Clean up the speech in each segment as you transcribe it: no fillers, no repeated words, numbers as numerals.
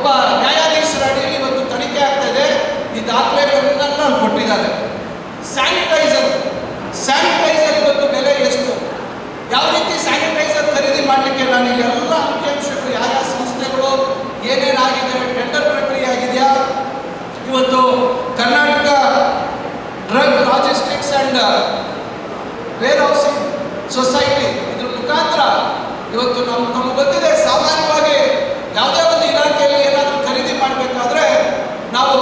ಒಬ್ಬ ನ್ಯಾಯಾಧೀಶರ ಅಡಿಯಲ್ಲಿ ಇವತ್ತು ತನಿಖೆ ಆಗ್ತಾ ಇದೆ. ಈ ದಾಖಲೆಗಳನ್ನೆಲ್ಲ ಕೊಟ್ಟಿದ್ದಾರೆ. ಸ್ಯಾನಿಟೈಸರ್ ಇವತ್ತು ಬೆಲೆ ಎಷ್ಟು, ಯಾವ ರೀತಿ ಸ್ಯಾನಿಟೈಸರ್ ಖರೀದಿ ಮಾಡಲಿಕ್ಕೆ ನಾನು ಇಲ್ಲಿ ಎಲ್ಲ ಅಂಕಿಅಂಶಗಳು ಯಾವ ಸಂಸ್ಥೆಗಳು ಏನೇನಾಗಿದೆ, ಟೆಂಡರ್ ಪ್ರಕ್ರಿಯೆ ಆಗಿದೆಯಾ, ಇವತ್ತು Karnataka drug logistics and warehousing society ಇದ್ರ ಮುಖಾಂತರ ಇವತ್ತು ನಮ್ಗೆ ಗೊತ್ತಿದೆ. ಸಾಮಾನ್ಯವಾಗಿ ಯಾವುದೇ ಒಂದು ಇಲಾಖೆಯಲ್ಲಿ ಏನಾದರೂ ಖರೀದಿ ಮಾಡಬೇಕಾದ್ರೆ ನಾವು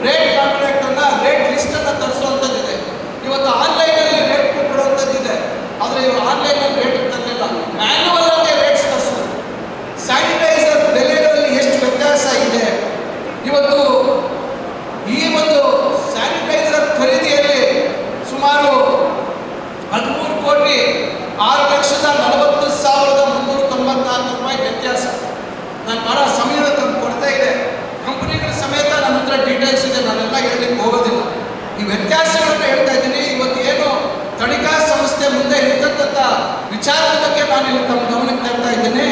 ರೇಟ್ ಕಾಂಟ್ರಾಕ್ಟನ್ನು ರೇಟ್ ಲಿಸ್ಟನ್ನು ತರಿಸುವಂಥದ್ದಿದೆ. ಇವತ್ತು ಆನ್ಲೈನಲ್ಲಿ ರೇಟ್ ಕೊಡುವಂಥದ್ದಿದೆ. ಆದರೆ ಇವರು ಆನ್ಲೈನಲ್ಲಿ ರೇಟ್ ತರಲಿಲ್ಲ, ಮ್ಯಾನ್ಯುವಲ್ ಆಗಿ ರೇಟ್ಸ್ ತರಿಸೋದು. ಸ್ಯಾನಿಟೈಸರ್ ಬೆಲೆಗಳಲ್ಲಿ ಎಷ್ಟು ವ್ಯತ್ಯಾಸ ಇದೆ. ಇವತ್ತು ಈ ಒಂದು ಸ್ಯಾನಿಟೈಸರ್ ಖರೀದಿಯಲ್ಲಿ ಸುಮಾರು 13,06,40,394 ರೂಪಾಯಿ ವ್ಯತ್ಯಾಸ. ನಾನು ಬಹಳ ಸಮಯದ ಕೊರತೆ ಇದೆ, ಕಂಪನಿಗಳ ಸಮೇತ ನನ್ನ ಹತ್ರ ಡೀಟೇಲ್ಸ್ ಇದೆ, ನಾನೆಲ್ಲ ಹೇಳಲಿಕ್ಕೆ ಹೋಗೋದಿಲ್ಲ. ಈ ವ್ಯತ್ಯಾಸಗಳನ್ನು ಹೇಳ್ತಾ ಇದ್ದೀನಿ. ಇವತ್ತು ಏನು ತನಿಖಾ ಸಂಸ್ಥೆ ಮುಂದೆ ಇರ್ತಕ್ಕಂಥ ವಿಚಾರದ ಬಗ್ಗೆ ನಾನು ಇಲ್ಲಿ ತಮ್ಮ ಗಮನಕ್ಕೆ ತರ್ತಾ ಇದ್ದೀನಿ.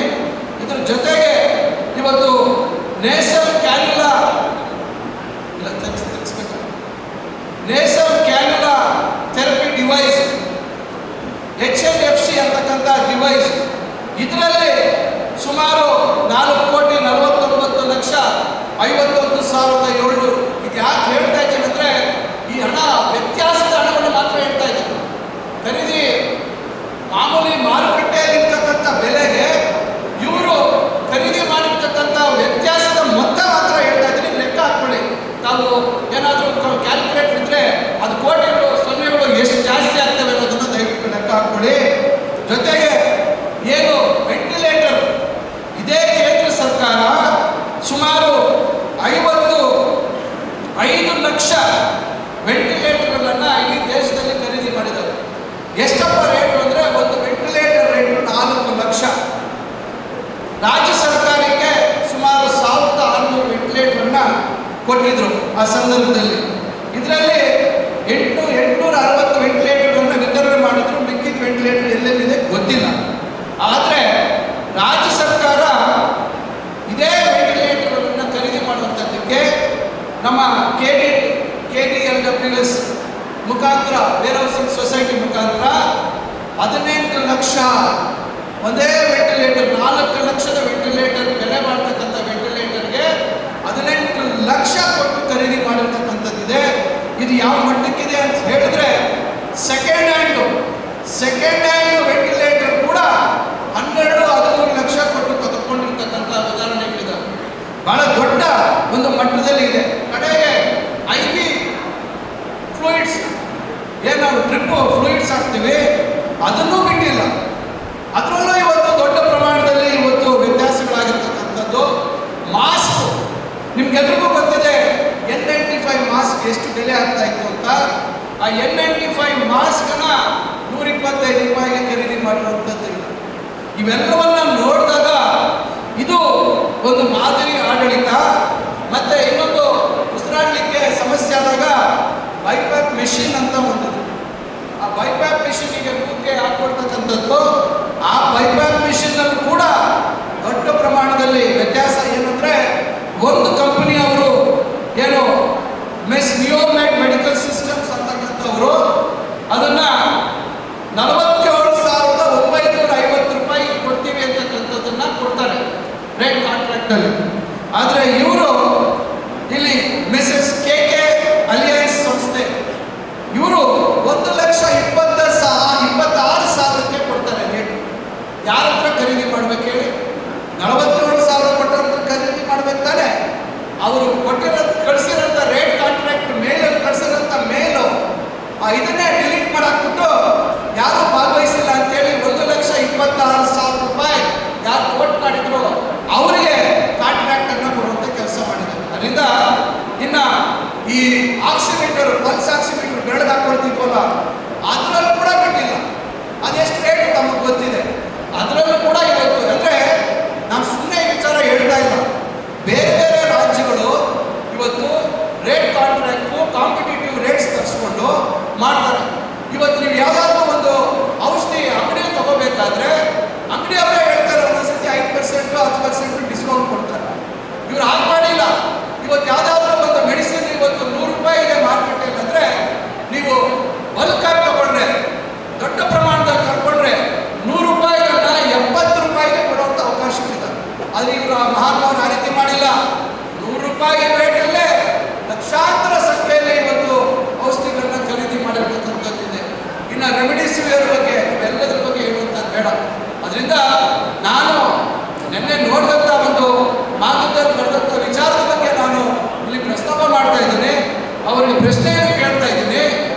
ಇದ್ರ ಜೊತೆಗೆ ಇವತ್ತು ನೇಸಲ್ ಕ್ಯಾನ್ಯುಲಾ ಥೆರಪಿ ಡಿವೈಸ್ HNFC ಅಂತಕ್ಕಂಥ ಡಿವೈಸ್, ಇದರಲ್ಲಿ ಸುಮಾರು 4,49,51,700. ಇದು ಯಾಕೆ ಹೇಳ್ತಾ ಇದ್ದೀನಿ ಅಂದರೆ ಈ ಹಣ ವ್ಯತ್ಯಾಸದ ಹಣವನ್ನು ಮಾತ್ರ ಹೇಳ್ತಾ ಇದ್ದೀನಿ. ಖರೀದಿ ಮಾಮೂಲಿ ಮಾರುಕಟ್ಟೆಯಲ್ಲಿರ್ತಕ್ಕಂಥ ಬೆಲೆಗೆ ಇವರು ಖರೀದಿ ಮಾಡಿರ್ತಕ್ಕಂಥ ವ್ಯತ್ಯಾಸದ ಮೊತ್ತ ಮಾತ್ರ ಹೇಳ್ತಾ ಇದ್ದೀನಿ. ಲೆಕ್ಕ ಹಾಕ್ಕೊಳ್ಳಿ. ತಾವು ಏನಾದರೂ ಕ್ಯಾಲ್ಕುಲೇಟರ್ ಇದ್ದರೆ ಅದು ಕೋಟಿಗಳು ಸೊನ್ನೆಗಳು ಎಷ್ಟು ಜಾಸ್ತಿ ಆಗ್ತವೆ ಅನ್ನೋದನ್ನು ದಯವಿಟ್ಟು ಲೆಕ್ಕ ಹಾಕ್ಕೊಳ್ಳಿ. ಜೊತೆಗೆ ಏನು ವೆಂಟಿಲೇಟರ್, ಇದೇ ಕೇಂದ್ರ ಸರ್ಕಾರ ಸುಮಾರು 55 ಲಕ್ಷ ವೆಂಟಿಲೇಟರ್ಗಳನ್ನು ಇಡೀ ದೇಶದಲ್ಲಿ ಖರೀದಿ ಮಾಡಿದ್ದಾರೆ. ಎಷ್ಟಪ್ಪ ರೇಟು ಅಂದರೆ ಒಂದು ವೆಂಟಿಲೇಟರ್ ರೇಟು 4 ಲಕ್ಷ. ರಾಜ್ಯ ಸರ್ಕಾರಕ್ಕೆ ಸುಮಾರು 1,600 ವೆಂಟಿಲೇಟರನ್ನು ಕೊಟ್ಟಿದ್ರು ಆ ಸಂದರ್ಭದಲ್ಲಿ. ಇದರಲ್ಲಿ 860 ವೆಂಟಿಲೇಟರ್ಗಳನ್ನು ವಿತರಣೆ ಮಾಡಿದ್ರು. ಮಿಕ್ಕಿದ ವೆಂಟಿಲೇಟರ್ ಎಲ್ಲೆಲ್ಲಿದೆ ಗೊತ್ತಿಲ್ಲ. ಆದರೆ ರಾಜ್ಯ ಸರ್ಕಾರ ಇದೇ ವೆಂಟಿಲೇಟರ್ಗಳನ್ನು ಖರೀದಿ ಮಾಡುವಂಥದ್ದಕ್ಕೆ ನಮ್ಮ KDLWS ಮುಖಾಂತರ ವೇರ್ ಹೌಸಿಂಗ್ ಸೊಸೈಟಿ ಮುಖಾಂತರ 18 ಲಕ್ಷ ಒಂದೇ ವೆಂಟಿಲೇಟರ್, 4 ಲಕ್ಷದ ವೆಂಟಿಲೇಟರ್ ಬೆಲೆ ಮಾಡ್ತಕ್ಕಂಥ ವೆಂಟಿಲೇಟರ್ಗೆ 18 ಲಕ್ಷ ಕೊಟ್ಟು ಖರೀದಿ ಮಾಡಿರ್ತಕ್ಕಂಥದ್ದಿದೆ. ಇದು ಯಾವ ಮಟ್ಟಕ್ಕಿದೆ ಅಂತ ಹೇಳಿದ್ರೆ ಸೆಕೆಂಡ್ ಹ್ಯಾಂಡ್ ವೆಂಟಿಲೇಟರ್ ಕೂಡ 12-13 ಲಕ್ಷ ಕೊಟ್ಟು ತೆಗೆದುಕೊಂಡಿರ್ತಕ್ಕಂಥ ಉದಾಹರಣೆಗಳಿದೆ. ಬಹಳ ದೊಡ್ಡ ಒಂದು ಮಟ್ಟದಲ್ಲಿ ಇದೆ. ಕಡೆಗೆ IV ಫ್ಲೂಯಿಡ್ಸ್, ಏನು ನಾವು ಡ್ರಿಪ್ ಫ್ಲೂಯಿಡ್ಸ್ ಹಾಕ್ತೀವಿ, ಅದನ್ನೂ ಬಿಟ್ಟಿಲ್ಲ. ಅದರಲ್ಲೂ ಇವತ್ತು ದೊಡ್ಡ ಪ್ರಮಾಣದಲ್ಲಿ ಇವತ್ತು ವ್ಯತ್ಯಾಸಗಳಾಗಿರ್ತಕ್ಕಂಥದ್ದು. ಮಾಸ್ಕ್ ನಿಮ್ಗೆಲ್ರಿಗೂ ಗೊತ್ತಿದೆ, N95 ಮಾಸ್ಕ್ ಎಷ್ಟು ಬೆಲೆ ಆಗ್ತಾ ಇತ್ತು ಅಂತ. ಆ N95 ಮಾಸ್ಕನ್ನ 125 ರೂಪಾಯಿಗೆ ಖರೀದಿ ಮಾಡಿರುವಂಥದ್ದು. ಇವೆಲ್ಲವನ್ನ ನೋಡಿದಾಗ ಇದು ಒಂದು ಮಾದರಿ ಆಡಳಿತ. ಮತ್ತೆ ಇನ್ನೊಂದು ಉಸಿರಾಡಲಿಕ್ಕೆ ಸಮಸ್ಯೆ ಆದಾಗ ಬೈಪ್ಯಾಪ್ ಮೆಷಿನ್ ಅಂತ ಒಂದಿದೆ. ಆ ಬೈಪ್ಯಾಪ್ ಮೆಷಿನಿಗೆ ಮೂಗಿಗೆ ಹಾಕೊಳ್ತಕ್ಕಂಥದ್ದು. ಆ ಬೈಪ್ಯಾಪ್ ಮೆಷಿನ್ನಲ್ಲಿ ಕೂಡ ದೊಡ್ಡ ಪ್ರಮಾಣದಲ್ಲಿ ವ್ಯತ್ಯಾಸ ಏನಂದರೆ, ಒಂದು ಕಂಪನಿಯವರು ಏನು ನಿಯೋಮೆಡ್ ಮೆಡಿಕಲ್ ಸಿಸ್ಟಮ್ಸ್ ಅಂತಕ್ಕಂಥವರು ಅದನ್ನು 47,950 ರೂಪಾಯಿ ಕೊಡ್ತೀವಿ ಅಂತಕ್ಕಂಥದ್ದನ್ನು ಕೊಡ್ತಾರೆ ರೇಟ್ ಕಾಂಟ್ರಾಕ್ಟಲ್ಲಿ. ಆದರೆ ಇವರು ಇಲ್ಲಿ ಮಿಸಸ್ KK ಅಲಿಯನ್ಸ್ ಸಂಸ್ಥೆ, ಇವರು 1,26,000ಕ್ಕೆ ಕೊಡ್ತಾರೆ ರೇಟ್. ಯಾರ ಹತ್ರ ಖರೀದಿ ಮಾಡ್ಬೇಕು ಹೇಳಿ? 47,000 ಕೊಟ್ಟಂತ ಖರೀದಿ ಮಾಡ್ಬೇಕು ತಾನೆ. ಅವರು ಕಳಿಸಿರೋಂಥ ರೇಟ್ ಕಾಂಟ್ರಾಕ್ಟ್ ಮೇಲಲ್ಲಿ ಕಳಿಸಿರೋಂಥ ಮೇಲು ಇದನ್ನೇ ಡಿಲೀಟ್ ಮಾಡಾಕ್ಬಿಟ್ಟು ಯಾರು ಭಾಗವಹಿಸಿಲ್ಲ ಅಂತೇಳಿ 1,26,000 ರೂಪಾಯಿ ಯಾರು ಕೋಟ್ ಮಾಡಿದ್ರು ಅವರಿಗೆ ಕಾಂಟ್ರಾಕ್ಟನ್ನು ಕೊಡುವಂಥ ಕೆಲಸ ಮಾಡಿದ್ದಾರೆ. ಅದರಿಂದ ಇನ್ನು ಈ ಆಕ್ಸಿಮೀಟರ್, ಪಲ್ಸ್ ಆಕ್ಸಿಮೀಟರ್ ಬೆಳೆದು ಹಾಕೊಳ್ತಿದ್ವಲ್ಲ, ಅದರಲ್ಲೂ ಕೂಡ ಬಿಟ್ಟಿಲ್ಲ. ಅದೆಷ್ಟು ರೇಟ್ ತಮಗೆ ಗೊತ್ತಿದೆ. ಅದರಲ್ಲೂ ಕೂಡ ಇವತ್ತು ಅಂದರೆ ನಾನು ಸುಮ್ಮನೆ ಈ ವಿಚಾರ ಹೇಳ್ತಾ ಇಲ್ಲ. ಬೇರೆ ಬೇರೆ ರಾಜ್ಯಗಳು ಇವತ್ತು ರೇಟ್ ಕಾಂಟ್ರಾಕ್ಟು ಕಾಂಪಿಟೇಟಿವ್ ರೇಟ್ಸ್ ತರಿಸ್ಕೊಂಡು ಮಾಡ್ತಾರೆ. ಇವತ್ತು ನೀವು ಯಾವುದಾದ್ರೂ ಒಂದು ಔಷಧಿ ಅಂಗಡಿಯಲ್ಲಿ ತಗೋಬೇಕಾದ್ರೆ ಅಂಗಡಿಯವರೇ ಹೇಳ್ತಾರೆ ಒಂದೊಂದ್ಸತಿ 5% 10% ಡಿಸ್ಕೌಂಟ್ ಕೊಡ್ತಾರೆ. ಇವ್ರು ಹಾಗೆ ಮಹಾತ್ಮರು ಆ ರೀತಿ ಮಾಡಿಲ್ಲ. 100 ರೂಪಾಯಿ ರೇಟಲ್ಲೇ ಲಕ್ಷಾಂತರ ಸಂಖ್ಯೆಯಲ್ಲಿ ಇವತ್ತು ಔಷಧಿಗಳನ್ನ ಖರೀದಿ ಮಾಡಿರ್ತಕ್ಕಂಥದ್ದಿದೆ. ಇನ್ನು ರೆಮಿಡಿಸಿವಿಯರ್ ಬಗ್ಗೆ ಇವೆಲ್ಲದರ ಬಗ್ಗೆ ಹೇಳುವಂಥದ್ದು ಬೇಡ. ಅದರಿಂದ ನಾನು ನಿನ್ನೆ ನೋಡಿದಂಥ ಒಂದು ಮಾತುಕತೆ ನಡೆದಂಥ ವಿಚಾರದ ಬಗ್ಗೆ ನಾನು ಇಲ್ಲಿ ಪ್ರಸ್ತಾಪ ಮಾಡ್ತಾ ಇದ್ದೀನಿ. ಅವರಿಗೆ ಪ್ರಶ್ನೆಯನ್ನು ಕೇಳ್ತಾ ಇದ್ದೀನಿ.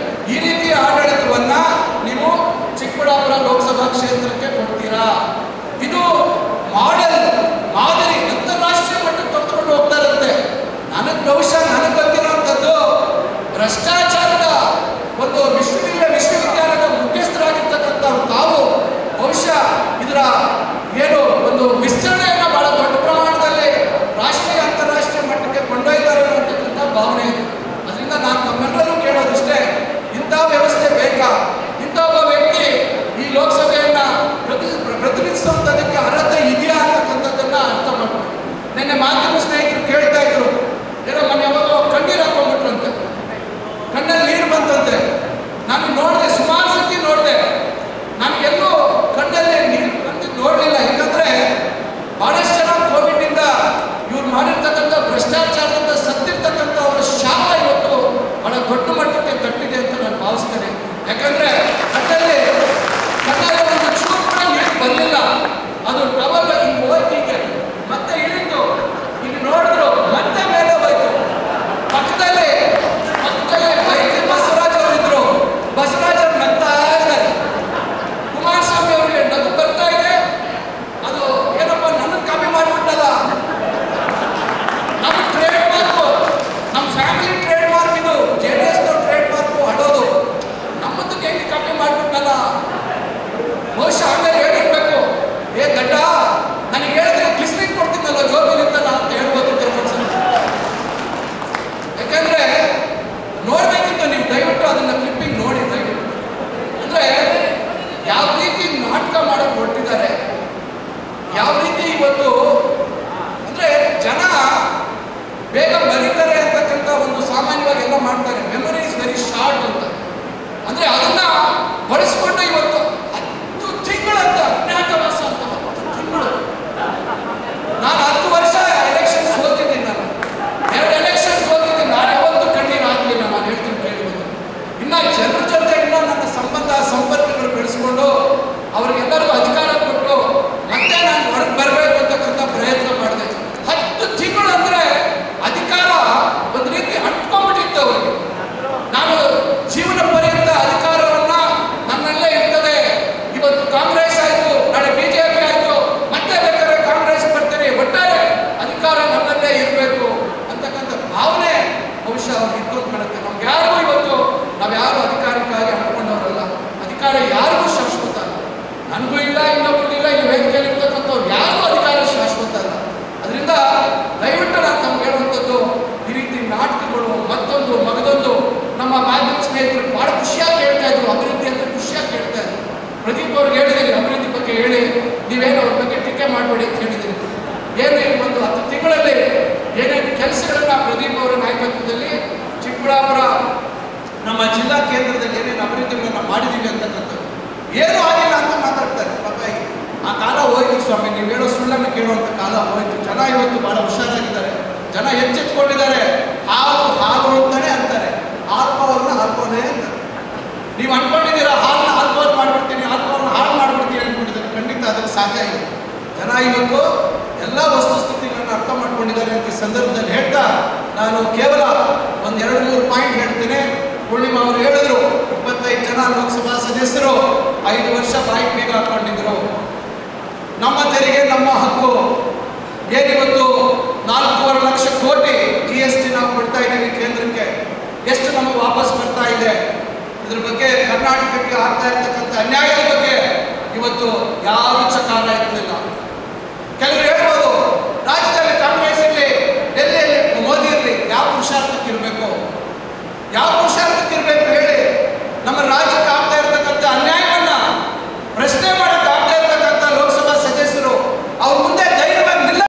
ಈ ರೀತಿಯ ಆಡಳಿತವನ್ನ ನೀವು ಚಿಕ್ಕಬಳ್ಳಾಪುರ ಲೋಕಸಭಾ ಕ್ಷೇತ್ರಕ್ಕೆ ಕೊಡ್ತೀರಾ? ಇದು ಮಾದರಿ ಅಂತಾರಾಷ್ಟ್ರೀಯ ಮಟ್ಟಕ್ಕೆ ತೆಗೆದುಕೊಂಡು ಹೋಗ್ತಾ ಇರುತ್ತೆ. ಬಹುಶಃ ನನಗೆ ಗೊತ್ತಿರುವಂಥದ್ದು ಭ್ರಷ್ಟಾಚಾರದ ಒಂದು ವಿಶ್ವವಿದ್ಯಾಲಯದ ಮುಖ್ಯಸ್ಥರಾಗಿರ್ತಕ್ಕಂಥವ್ರು ತಾವು ಬಹುಶಃ ಇದರ ಏನು ಒಂದು ವಿಸ್ತರಣೆಯನ್ನು ಬಹಳ ದೊಡ್ಡ ಪ್ರಮಾಣದಲ್ಲಿ ರಾಷ್ಟ್ರೀಯ ಅಂತಾರಾಷ್ಟ್ರೀಯ ಮಟ್ಟಕ್ಕೆ ಕೊಂಡೊಯ್ತಾರೆ ಅನ್ನತಕ್ಕಂಥ ಭಾವನೆ ಇದೆ. ಅದರಿಂದ ನಾನು ನಮ್ಮೆಲ್ಲರೂ ಕೇಳೋದಿಷ್ಟೇ, ಇಂಥ ವ್ಯವಸ್ಥೆ ಬೇಕಾ? ಇಂಥ ಒಬ್ಬ ವ್ಯಕ್ತಿ ಈ ಲೋಕಸಭೆಯನ್ನ ಪ್ರತಿನಿಧಿಸುವಂಥದಕ್ಕೆ ಅರ್ಹತೆ ಇದೆಯಾ ಅಂತಕ್ಕಂಥದ್ದನ್ನ ಅರ್ಥ ಮಾಡ್ಕೊಂಡು ನಿನ್ನೆ ಮಾಧ್ಯಮ ಸ್ನೇಹಿತರು ಕೇಳ್ತಾ ಇದ್ರು, ಏನೋ ಮೊನ್ನೆ ಯಾವಾಗ ಕಣ್ಣೀರು ಹಾಕೊಂಡ್ಬಿಟ್ರಂತೆ, ಕಣ್ಣಲ್ಲಿ ನೀರು ಬಂತಂತೆ. ನಾನು ನೋಡಿದೆ, ಸುಮಾರು ಸತಿ ನೋಡಿದೆ, ನನಗೆಲ್ಲೂ ಕಣ್ಣಲ್ಲಿ ನೀರು ಬಂದಿದ್ದು ನೋಡಲಿಲ್ಲ. ಯಾಕಂದ್ರೆ ಬಹಳಷ್ಟು ಜನ ಕೋವಿಡ್ನಿಂದ ಇವ್ರು ಮಾಡಿರ್ತಕ್ಕಂಥ ಭ್ರಷ್ಟಾಚಾರದಿಂದ ಸತ್ತಿರ್ತಕ್ಕಂಥ ಅವರ ಶಾಪ ಇವತ್ತು ಬಹಳ ದೊಡ್ಡ ಮಟ್ಟಕ್ಕೆ ತಟ್ಟಿದೆ ಅಂತ ನಾನು ಭಾವಿಸ್ತೇನೆ. ಯಾಕಂದ್ರೆ ಕಣ್ಣಲ್ಲಿ ಒಂದು ಚೂರು ಕೂಡ ನೀರು ಬರಲಿಲ್ಲ. ಅದು ಟವಲ್ ಹಿಂಗೆ ಹೋಯ್ತಿಗೆ ಮತ್ತೆ ಇಳಿತು, ಇಲ್ಲಿ ನೋಡಿದ್ರು ಮತ್ತೆ ಮೇಲೆ ಹೋಯ್ತು. ಪಕ್ಕದಲ್ಲಿ ವೈದ್ಯ ಬಸವರಾಜ್ ಅವರಿದ್ರು, ಬಸವರಾಜ್ ಅವ್ರು ನಗ್ತಾ ಇದ್ದಾರೆ. ಕುಮಾರಸ್ವಾಮಿ ಅವರಿಗೆ ನಗು ಬರ್ತಾ ಇದೆ. ಅದು ಏನಪ್ಪ ನನ್ನ ಕಾಪಿ ಮಾಡಿಬಿಟ್ಟಲ್ಲ, ನಮ್ಮ ಟ್ರೇಡ್ ಮಾರ್ಕು, ನಮ್ಮ ಫ್ಯಾಮಿಲಿ ಟ್ರೇಡ್ ಮಾರ್ಕ್, ಇದು JDS ಟ್ರೇಡ್ ಮಾರ್ಕು ಅಡೋದು, ನಮ್ಮದಕ್ಕೆ ಹೆಂಗೆ ಕಾಪಿ ಮಾಡಿಬಿಟ್ಟಲ್ಲ. ಬಹುಶಃ ಆಮೇಲೆ ಹೇಳಿರ್ಬೇಕು, ಏ ಗಡ್ಡ ನನಗೆ ಹೇಳಿದ್ರೆ ಕಿಸ್ಲಿಂಗ್ ಕೊಡ್ತಿದ್ದಲ್ಲ ಜೋಬಿಲಿಂದಲ್ಲ ಅಂತ ಹೇಳ್ಬೋದಿತ್ತು ಒಂದ್ಸಲ. ಯಾಕಂದ್ರೆ ನೋಡ್ಬೇಕಿತ್ತು ನೀವು, ದಯವಿಟ್ಟು ಅದನ್ನ ಕ್ಲಿಪ್ಪಿಂಗ್ ನೋಡಿ ದಯವಿಟ್ಟು. ಅಂದ್ರೆ ಯಾವ ರೀತಿ ನಾಟಕ ಮಾಡಕ್ ಹೊರಟಿದ್ದಾರೆ, ಯಾವ ರೀತಿ ಇವತ್ತು ಅಂದ್ರೆ ಜನ ಬೇಗ ಮರೀತಾರೆ ಅಂತಕ್ಕಂಥ ಒಂದು ಸಾಮಾನ್ಯವಾಗಿ ಎಲ್ಲ ಮಾಡ್ತಾರೆ. ಮೆಮೊರಿ ಇಸ್ ವೆರಿ ಶಾರ್ಟ್ ಅಂತ. ಅಂದ್ರೆ ಅದನ್ನ ಬಳಸ್ಕೊಂಡು ಇವತ್ತು 10 ತಿಂಗಳಂತ ಅಜ್ಞಾತವಾಸ ಅಂತ 10 ತಿಂಗಳು. ನಾನು 10 ವರ್ಷ ಎಲೆಕ್ಷನ್ ಸೋತಿದ್ದೀನಿ. ನಾನು 2 ಎಲೆಕ್ಷನ್ ಸೋತಿದ್ದೀನಿ. ನಾನು ಯಾವತ್ತೂ ಕಣ್ಣೀರು ಹಾಕಲಿಲ್ಲ. ನಾನು ಹೇಳ್ತೀನಿ ಕೇಳಿರೋದು. ಇನ್ನ ಜನರ ಜೊತೆ ಇನ್ನೂ ನನ್ನ ಸಂಪರ್ಕಗಳು ಬೆಳೆಸ್ಕೊಂಡು ಅವ್ರಿಗೆಲ್ಲರಿಗೂ ಅಧಿಕಾರ ಕೊಟ್ಟು ಮತ್ತೆ ನಾನು ಹೊರಗೆ ಬರಬೇಕು ಅಂತಕ್ಕಂಥ ಪ್ರಯತ್ನ ಮಾಡಿದೆ. 10 ತಿಂಗಳು ಅಂದ್ರೆ ಅಧಿಕಾರ ಒಂದು ರೀತಿ ಅಂಟ್ಕೊಂಡ್ಬಿಟ್ಟಿತ್ತು ಅವರಿಗೆ. ನಾನು ಜೀವನ ಪರ್ಯಂತ ಅಧಿಕಾರವನ್ನ ನನ್ನಲ್ಲೇ ಇರ್ತದೆ. ಇವತ್ತು ಕಾಂಗ್ರೆಸ್ ಆಯ್ತು, ನಾಳೆ BJP ಆಯ್ತು, ಮತ್ತೆ ಬೇಕಾದ್ರೆ ಕಾಂಗ್ರೆಸ್ ಬರ್ತೀನಿ, ಒಟ್ಟಾರೆ ಅಧಿಕಾರ ನನ್ನಲ್ಲೇ ಇರಬೇಕು ಅಂತಕ್ಕಂಥ ಭಾವನೆ ಬಹುಶಃ ಅವ್ರಿಗೆ ಇಟ್ಕೊಂಡ್ಬಿಡುತ್ತೆ. ನಮ್ಗೆ ಯಾರಿಗೂ ಇವತ್ತು ನಾವ್ಯಾರು ಅಧಿಕಾರಕ್ಕಾಗಿ ಅಂದ್ಕೊಂಡವರಲ್ಲ. ಅಧಿಕಾರ ಯಾರಿಗೂ ಶಾಶ್ವತ ಅಲ್ಲ. ನನಗೂ ಇಲ್ಲ, ಇನ್ನೊಬ್ಬರಿಗಿಲ್ಲ, ಈ ವೇದಿಕೆಯಲ್ಲಿ ಇರ್ತಕ್ಕಂಥವ್ರು ಯಾರಿಗೂ ಅಧಿಕಾರ ಶಾಶ್ವತ ಅಲ್ಲ. ಅದರಿಂದ ದಯವಿಟ್ಟು ನಾನು ನಮ್ಗೆ ಹೇಳುವಂಥದ್ದು, ಈ ರೀತಿ ನಾಟಕಗಳು ಮತ್ತೊಂದು ಮಗದೊಂದು ನಮ್ಮ ಮಾಧ್ಯಮ ಸ್ನೇಹಿತರು ಬಹಳ ಖುಷಿಯಾಗಿ ಹೇಳ್ತಾ ಇದ್ರು. ಅಭಿವೃದ್ಧಿ ಅಂತ ಖುಷಿಯಾಗಿ ಹೇಳ್ತಾ ಇದ್ರು. ಪ್ರದೀಪ್ ಅವ್ರಿಗೆ ಹೇಳಿದ್ದೀನಿ, ಅಭಿವೃದ್ಧಿ ಬಗ್ಗೆ ಹೇಳಿ, ನೀವೇನು ಅವ್ರ ಬಗ್ಗೆ ಟೀಕೆ ಮಾಡಬೇಡಿ ಅಂತ ಹೇಳಿದ್ದೀನಿ. ಏನು ಒಂದು 10 ತಿಂಗಳಲ್ಲಿ ಏನೇನು ಕೆಲಸಗಳನ್ನ ಪ್ರದೀಪ್ ಅವರ ನಾಯಕತ್ವದಲ್ಲಿ ಚಿಕ್ಕಬಳ್ಳಾಪುರ ನಮ್ಮ ಜಿಲ್ಲಾ ಕೇಂದ್ರದಲ್ಲಿ ಏನೇನು ಅಭಿವೃದ್ಧಿಗಳನ್ನ ಮಾಡಿದ್ದೀವಿ ಅಂತಕ್ಕಂಥದ್ದು ಏನೂ ಆಗಿಲ್ಲ ಅಂತ ಮಾತಾಡ್ತಾರೆ. ಪಾಪ ಆ ಕಾಲ ಹೋಯ್ತು ಸ್ವಾಮಿ, ನೀವು ಹೇಳೋ ಸುಳ್ಳನ್ನು ಕೇಳುವಂಥ ಕಾಲ ಹೋಯ್ತು. ಜನ ಇವತ್ತು ಬಹಳ ಹುಷಾರಾಗಿದ್ದಾರೆ, ಜನ ಎಚ್ಚೆತ್ಕೊಂಡಿದ್ದಾರೆ. ಹಾಲು ಅಂತಾನೆ ಅಂತಾರೆ, ಆಲ್ಕೋಹಾಲ್ನ ಆಲ್ಕೋನೇ ಅಂತಾರೆ. ನೀವು ಅನ್ಕೊಂಡಿದ್ದೀರಾ ಹಾಲನ್ನ ಆಲ್ಕೋಹಾಲ್ ಮಾಡ್ಬಿಡ್ತೀನಿ, ಆಲ್ಕೋಹಾಲ್ನ ಹಾಳು ಮಾಡ್ಬಿಡ್ತೀನಿ ಅಂದ್ಕೊಂಡಿದ್ದಾರೆ. ಖಂಡಿತ ಅದಕ್ಕೆ ಸಾಧ್ಯ ಇಲ್ಲ. ಜನ ಇವತ್ತು ಎಲ್ಲ ವಸ್ತುಸ್ಥಿತಿಗಳನ್ನು ಅರ್ಥ ಮಾಡ್ಕೊಂಡಿದ್ದಾರೆ ಅಂತ ಈ ಸಂದರ್ಭದಲ್ಲಿ ಹೇಳ್ತಾ ನಾನು ಕೇವಲ ಒಂದು 2-3 ಪಾಯಿಂಟ್ ಹೇಳ್ತೀನಿ. ಪೂರ್ಣಿಮಾ ಅವರು ಹೇಳಿದ್ರು, 25 ಜನ ಲೋಕಸಭಾ ಸದಸ್ಯರು 5 ವರ್ಷ ಬಾಯಿಗೆ ಬೇಗ ಹಾಕೊಂಡಿದ್ರು. ನಮ್ಮ ತೆರಿಗೆ ನಮ್ಮ ಹಕ್ಕು. ಏನಿವತ್ತು 4.5 ಲಕ್ಷ ಕೋಟಿ GST ನಾವು ಕೊಡ್ತಾ ಇದ್ದೀವಿ ಕೇಂದ್ರಕ್ಕೆ, ಎಷ್ಟು ನಮಗೆ ವಾಪಸ್ ಬರ್ತಾ ಇದೆ? ಇದ್ರ ಬಗ್ಗೆ ಕರ್ನಾಟಕಕ್ಕೆ ಆಗ್ತಾ ಇರ್ತಕ್ಕಂಥ ಅನ್ಯಾಯದ ಬಗ್ಗೆ ಇವತ್ತು ಯಾವ ಚಕಾರ ಇರಲಿಲ್ಲ. ಕೆಲವರು